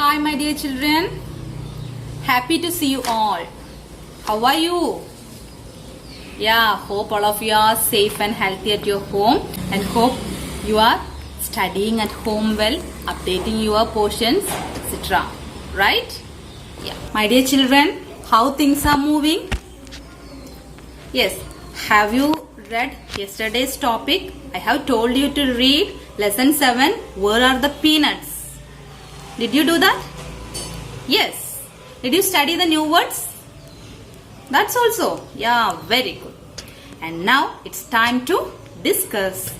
Hi, my dear children. Happy to see you all. How are you? Yeah, hope all of you are safe and healthy at your home and hope you are studying at home well, updating your portions, etc. Right? Yeah. My dear children, how things are moving? Yes. Have you read yesterday's topic? I have told you to read lesson 7. Where are the peanuts? Did you do that? Yes. Did you study the new words? That's also. Yeah, very good. And now it's time to discuss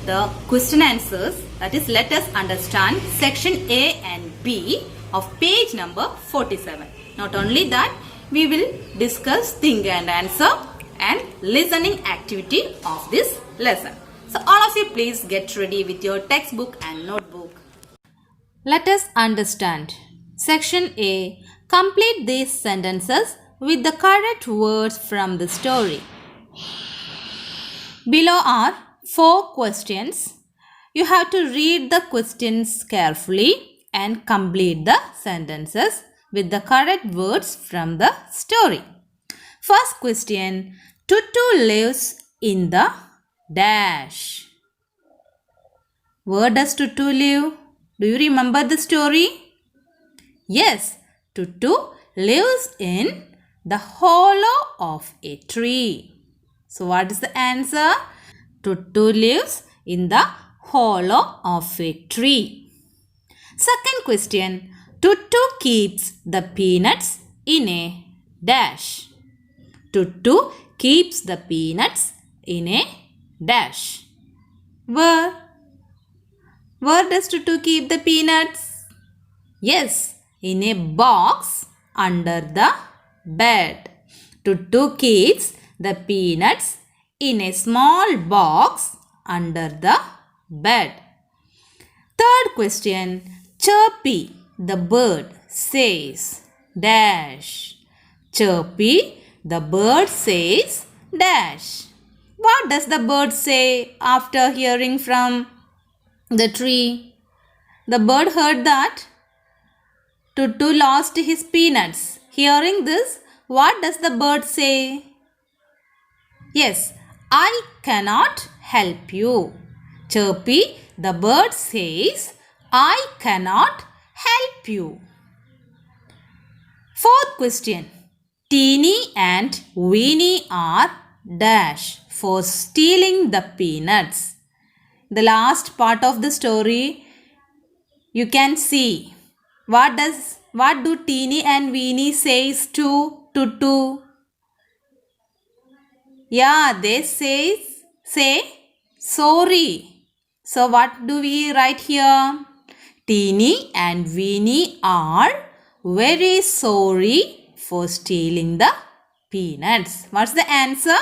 the question answers. That is, let us understand section A and B of page number 47. Not only that, we will discuss think and answer and listening activity of this lesson. So all of you please get ready with your textbook and notebook. Let us understand. Section A. Complete these sentences with the correct words from the story. Below are 4 questions. You have to read the questions carefully and complete the sentences with the correct words from the story. First question. Tutu lives in the dash. Where does Tutu live? Do you remember the story? Yes, Tutu lives in the hollow of a tree. So what is the answer? Tutu lives in the hollow of a tree. Second question. Tutu keeps the peanuts in a dash. Tutu keeps the peanuts in a dash. Where? Where does Tutu keep the peanuts? Yes, in a box under the bed. Tutu keeps the peanuts in a small box under the bed. Third question. Chirpy, the bird, says dash. Chirpy, the bird says dash. What does the bird say after hearing from the tree? The bird heard that Tutu lost his peanuts. Hearing this, what does the bird say? Yes, I cannot help you. Chirpy, the bird says, I cannot help you. Fourth question. Teeny and Weeny are dash for stealing the peanuts. The last part of the story, you can see what do Teeny and Weeny says to Tutu? Yeah, they say sorry. So what do we write here? Teeny and Weeny are very sorry for stealing the peanuts. What's the answer?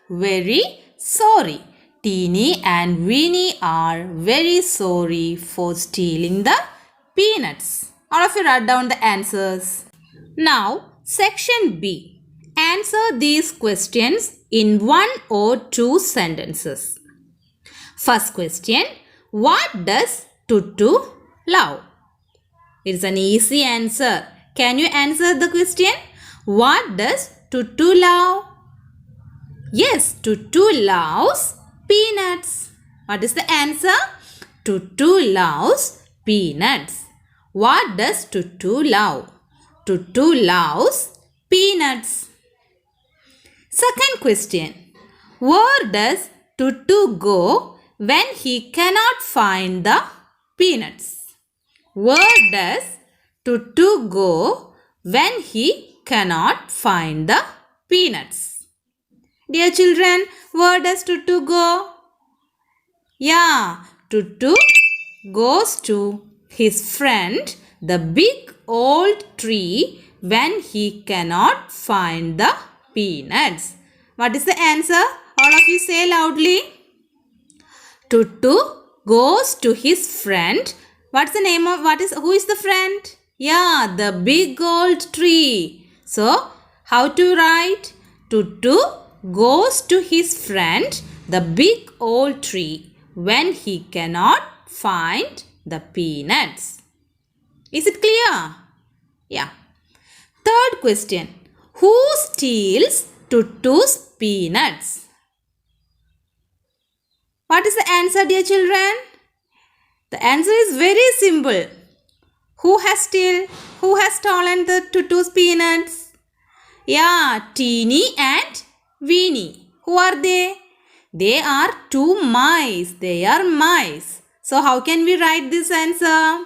Very sorry. Teeny and Weeny are very sorry for stealing the peanuts. All of you write down the answers. Now, section B. Answer these questions in 1 or 2 sentences. First question. What does Tutu love? It's an easy answer. Can you answer the question? What does Tutu love? Yes, Tutu loves peanuts. What is the answer? Tutu loves peanuts. What does Tutu love? Tutu loves peanuts. Second question. Where does Tutu go when he cannot find the peanuts? Where does Tutu go when he cannot find the peanuts? Dear children, where does Tutu go? Yeah, Tutu goes to his friend, the big old tree, when he cannot find the peanuts. What is the answer? All of you say loudly. Tutu goes to his friend. What's the name of, who is the friend? Yeah, the big old tree. So, how to write? Tutu goes to his friend, the big old tree, when he cannot find the peanuts. Is it clear? Yeah. Third question. Who steals Tutu's peanuts? What is the answer, dear children? The answer is very simple. Who has stolen the Tutu's peanuts? Yeah, Teeny and Weenie. Who are they? They are two mice. They are mice. So how can we write this answer?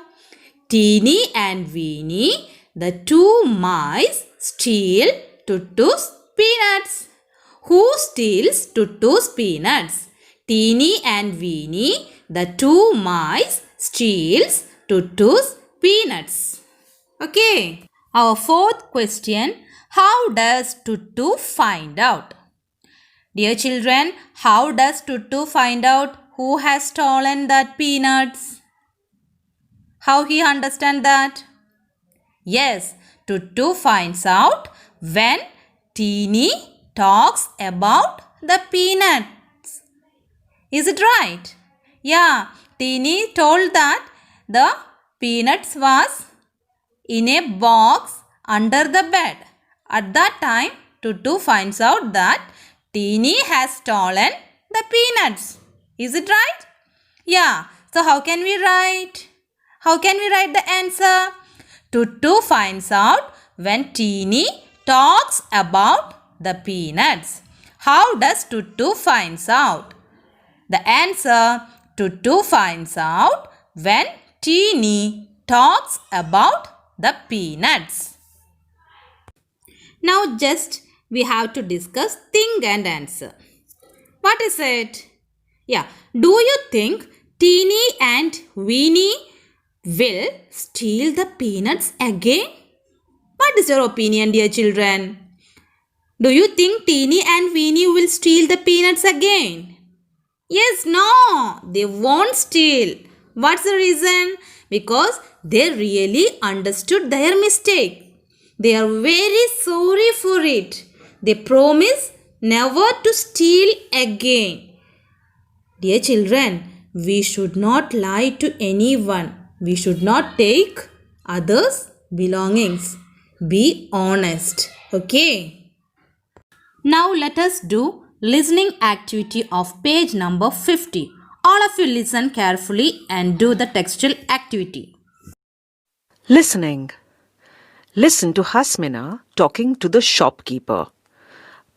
Teeny and Weenie, the two mice, steal Tutu's peanuts. Who steals Tutu's peanuts? Teeny and Weenie, the two mice, steals Tutu's peanuts. Okay. Our fourth question. How does Tutu find out? Dear children, how does Tutu find out who has stolen that peanuts? How he understand that? Yes, Tutu finds out when Teeny talks about the peanuts. Is it right? Yeah, Teeny told that the peanuts was in a box under the bed. At that time, Tutu finds out that Teeny has stolen the peanuts. Is it right? Yeah. So how can we write? How can we write the answer? Tutu finds out when Teeny talks about the peanuts. How does Tutu finds out? The answer, Tutu finds out when Teeny talks about the peanuts. Now just we have to discuss think and answer. What is it? Yeah. Do you think Teeny and Weenie will steal the peanuts again? What is your opinion, dear children? Do you think Teeny and Weenie will steal the peanuts again? Yes, no, they won't steal. What's the reason? Because they really understood their mistake. They are very sorry for it. They promise never to steal again. Dear children, we should not lie to anyone. We should not take others' belongings. Be honest. Okay? Now let us do listening activity of page number 50. All of you listen carefully and do the textual activity. Listening. Listen to Hasmina talking to the shopkeeper.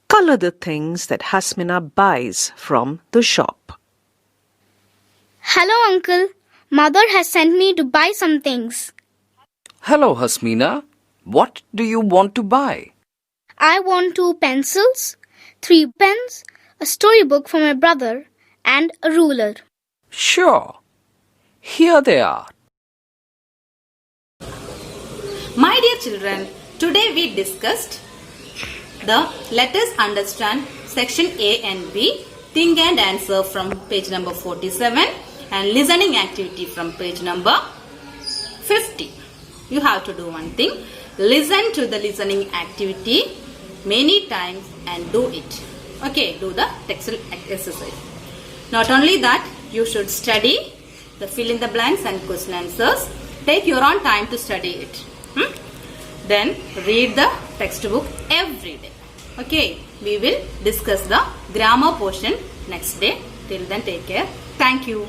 Color the things that Hasmina buys from the shop. Hello, Uncle. Mother has sent me to buy some things. Hello, Hasmina. What do you want to buy? I want 2 pencils, 3 pens, a storybook for my brother, and a ruler. Sure. Here they are. My dear children, today we discussed the Let Us Understand section A and B, think and answer from page number 47 and listening activity from page number 50. You have to do one thing. Listen to the listening activity many times and do it. Okay, do the textual exercise. Not only that, you should study the fill in the blanks and question answers. Take your own time to study it. Then read the textbook every day. Okay, we will discuss the grammar portion next day. Till then, take care. Thank you.